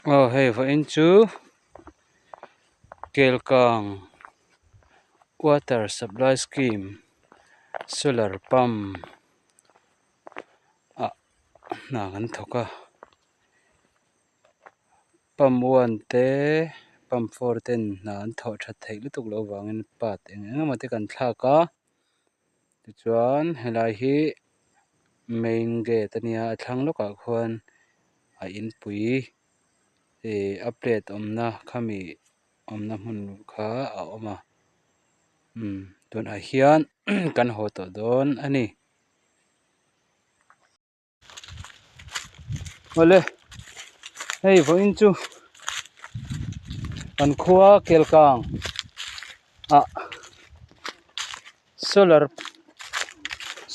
hei va in chu Kelkang water supply scheme solar pump na kan thoka pump 1 te pump 4 ten na an tho tha thei lutuk lo wangin pat engma te kan thlaka ti chuan helai hi main gate ania a thlang lawkah khuan a in pui a plate awmna khami awmna hmun kha a awma tunah hian kan haw tawh dawn ani ole hei vo in chu kan khua Kelkang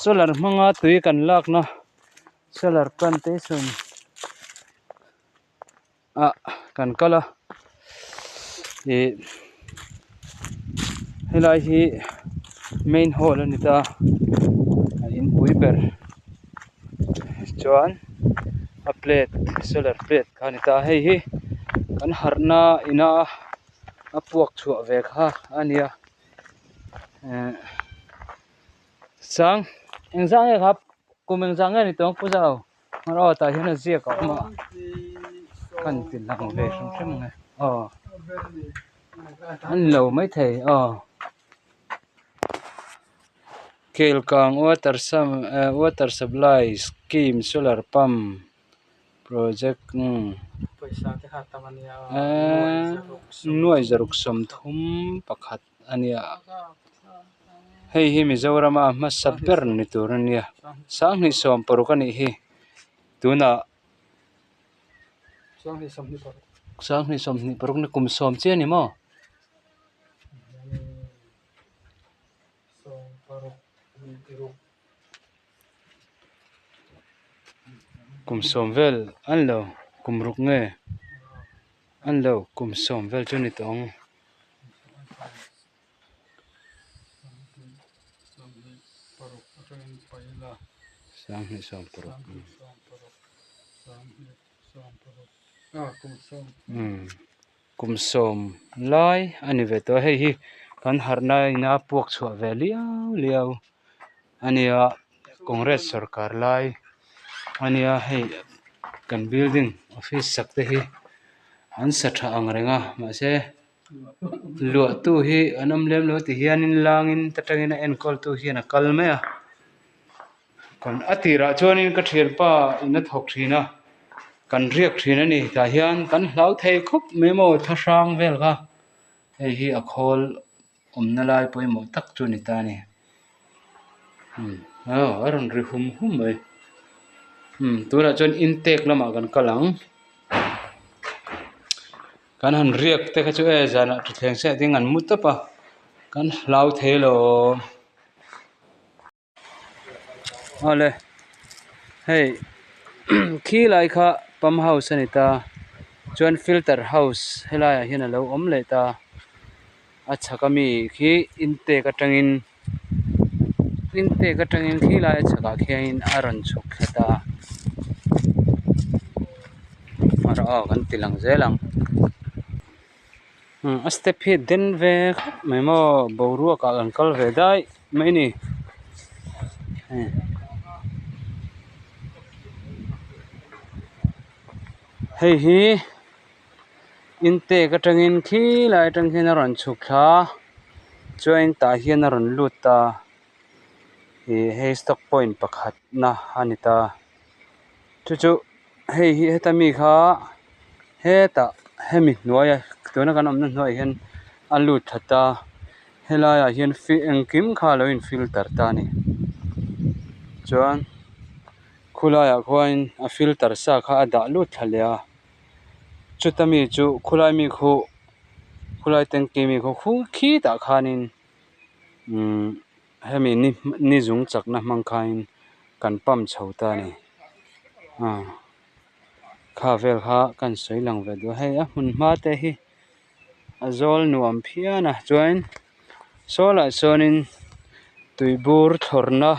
solar hmanga tui kan lakna solar plantation kan kala helai hi main hall ani ta in pui ber chuan a plate solar plate khani ta hei hi kan harna ina a puak chhuah ve kha ania sang engzang e khap kum engzang e ni tong puzao maro ta hian a ziak a ma kan tin lang ve hring hring nge an lo mai thei Kelkang water supply scheme solar pump project paisa te kha tamania nuai zaruk somthum pakhat ania hei hi Mizorama ma sabber ni tur ania sang ni som poruk ani hi tuna sang ni som ni poruk ni kum som che ni mo kum som vel an lo kum ruk nge an lo kum som vel chu ni tong sang ni som poruk kum som lai ani ve to hei hi kan harna ina puak chhuah ve liao ania congress sarkar lai ania hei kan building office sakte hi an sa tha ang renga ma se luah tu hi anam lem lo ti hianin langin tatangin a enkol tu hian a kal mai kan atira chuanin ka thian pa ina thok thina kan riak thina ni ta hian kan hlau thei khup memo thasang vel kha hei hi a khol omna lai poimo tak chu ni ta ni aron ri hum mai tura chon intake lama kan kalang kan han riak te kha chu jana thleng se ding an mutapa kan hlau thelo ole hei khi lai kha pump house ani ta chuan filter house helai hian alo om le ta achhakami khi intake atangin khi lai achhaka khian aron chhuk khata mara kan tilang zelang step hi den ve memo boru ka ankal ve dai mai ni hei hi intake atangin khi lai atang hian aron chhuk thla join ta hian aron lut ta hei stock point pakhat na ani ta chu hei hi hetami kha heta hemi hnuaia tuna kan omna hnuai hian a lut thata helai a hian engkim kha lo in filter ta ni chuan khulai a khuan a filter sa kha a dah lut thalia chutami chu khulai mi khu khulai tengki mi khu khi ta khanin hemi ni zung chakna mangkhain kan pam chhota ni kha vel kha kan soi lang ve do hei a hun ma te hi azol nuam phiana chuan sola sonin tuibur thorna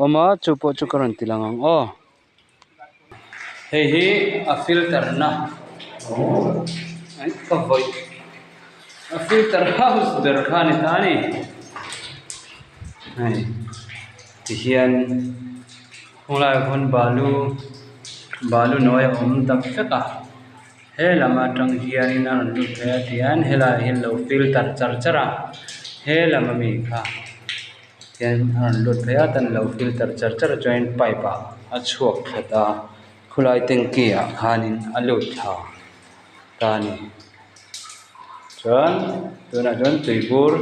oma chupo chu karon tilang hei hi a filter na ai ka voi a filter house ber khani tani ai ti hian khulai khon balu noi om tak feka he lama tang hian in an lu the tian hela hello filter charchara he lama mi kha tian an lu the tan lo filter charchara join pipe a chuak thata khulai tengki a khanin alu tha tani chuan tuna chuan tuibur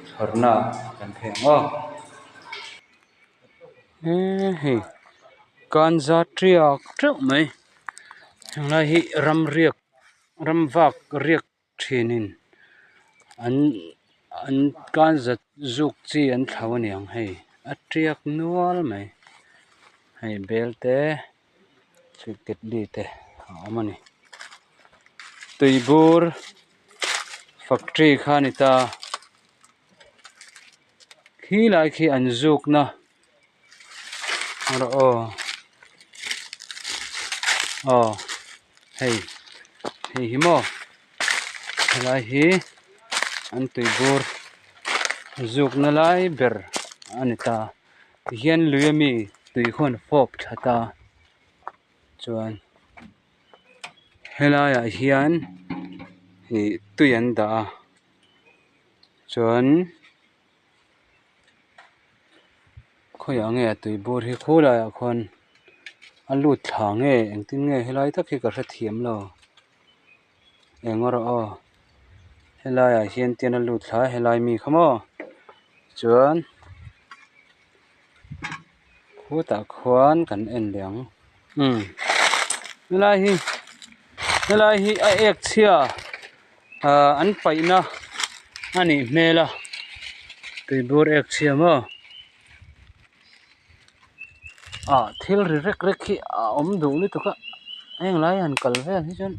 thorna kan theng hei kanza triak treuh mai lai hi ramvak riak thinin an kanza zuk chi an thlau aniang hei atriak nual mai hei belte cricket li te amani tuibur factory khanita khi lai khi an zuk na hei hi mo lai hi an tuibur zuk na lai ber anita hian luyami tui khon fop thata chuan helai a hian hi tuian da chuan khoya nge tuibur hi khulai a khon alut thla nge engtin nge helai tak hi ka hra thiam lo engor helai a hian tian alut thla helai mi khamo chuan khuta khwan kan en liang helai hi a ek chia an paina ani mela tuibur ek chia mo thil ri rek khi om du ni to ka eng lai an kal vel hi chon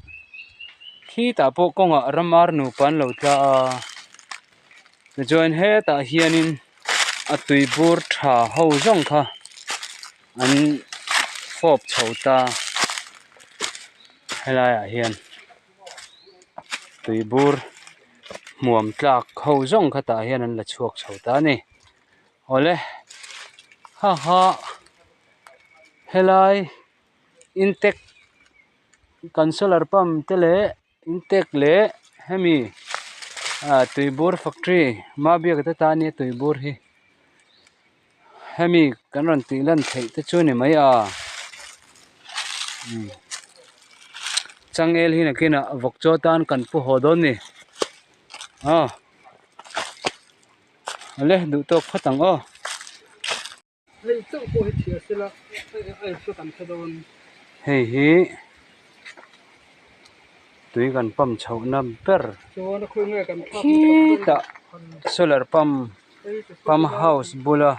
khi ta po konga ramar nu pan lo tla join he ta hianin a tuibur tha ho jong kha an fop chhota helai a hian tuibur muam tlak ho jong kha ta hian an la chuak chhota ni ole ha helai intek consolar pump tele intek le hemi tuibur factory ma bia ka ta ni tuibur hi hemi kan ron ti lan thei te chu ni mai changel hi na kina vokcho tan kan pu hodon ni ale du to khatang hei chu ko hi thia sila ai chu kan thadon hei hi tui kan pam chho na ber chuan a khoi nge kan khi ta solar pump house bula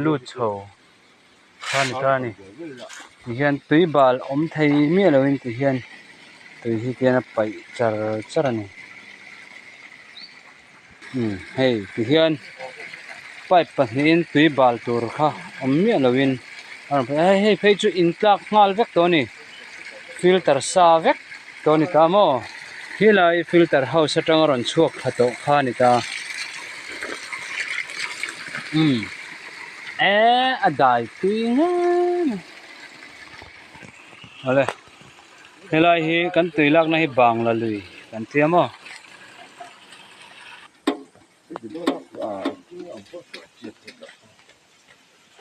lut chho khan tani hian tui bal om thei mi lo in ti hian tui hi tiana pai char ani hei ti hian pipe pahnin tui bal tur kha om mi lo in hei phei chu in tlak ngal vek to ni filter sa vek to ni ta mo hilai filter house atang ron chuak khato kha ni ta adai tui nga ole helai hi kan tui lak na hi bang la lui kan tiamo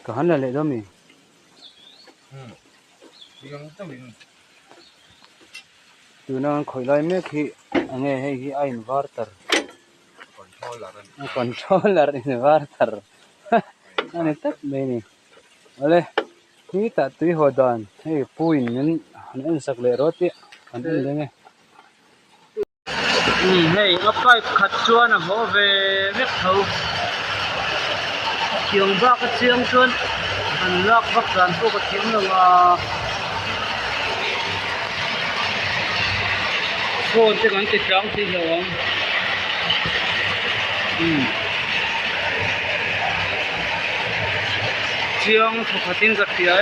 ka han la le do mi tu na khoi lai me khi ange he hi a inverter controller inverter ani tak me ni ole hi ta tui hodan hei puin nin an sak le roti an lenge hei a pipe khat chuan a ho ve vek tho chiang ba ka chiang chuan an lak bak dan po ka thim lo phone te kan ti tang ti lo chiang thu khatin ka thia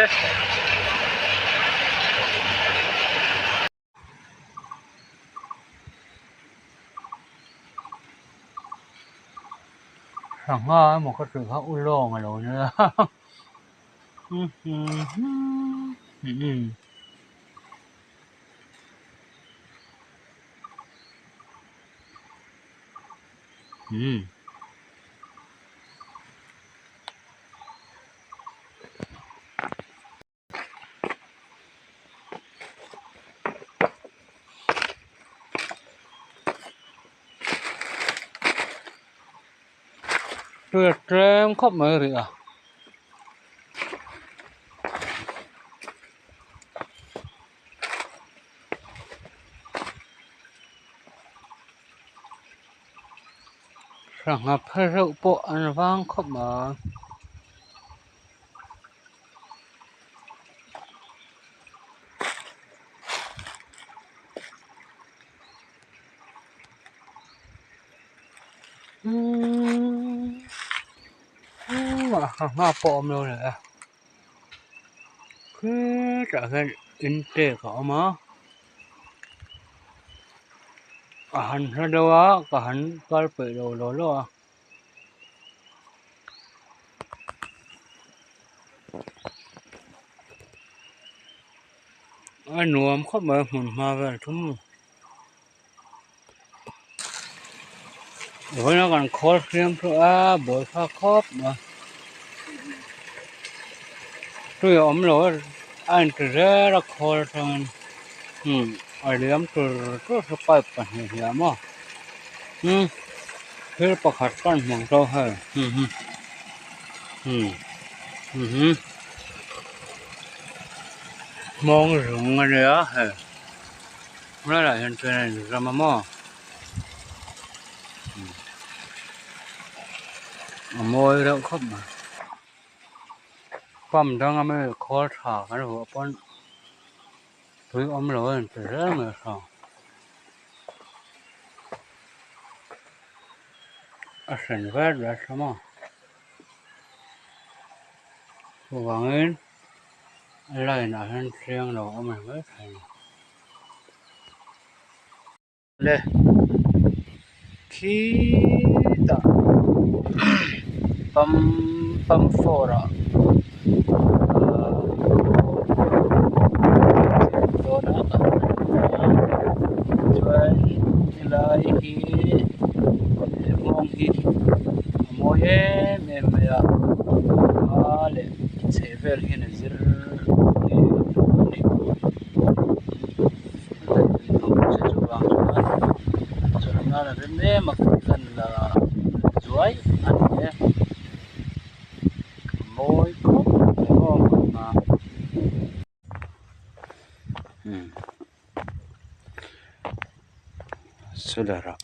Sẵn ha một cái sự khác u lo mà rồi nữa. Tôi trem khóc mơ rồi à. Sẵn ha phê rượu bộ ăn vang khóc mơ. Mà ha bom luôn rồi à. Cứ trả cái in tệ có mà. Hắn ra đâu á, cả hắn có phải đồ đó lo. Ai nuông khóc mơ mà về chúng. Rồi nó còn khó khiêm thôi á, bồi pha khóc mà. Tôi ốm rồi, anh từ ra là khó thôi. Ở đây em tôi sẽ phải bắt hiểu mà. Thế bắt hạt con mong đâu hay. Mong rung ở đây á hay. Nó là hiện tượng này ra mà mò. Môi đâu khóc mà. Băm đang mới khó thả cái đồ con. Tôi ốm rồi, từ ra mà sao. Sẵn vết ra sao mà. Vâng ấy. Lời nào hơn riêng đồ mình mới thành. Đây. Kita. Pam fora. Dona. Jual nilai hi. Mong hi. Moye memaya. Ale. Sevel hi nazir. Là đến đây mà cần là chuối ăn nhé môi cốp ngon mà saudara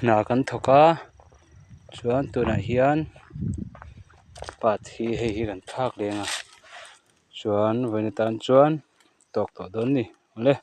na kan thoka chuan tu na hian pathi hi kan thak lenga chuan voinitan chuan tok to don ni le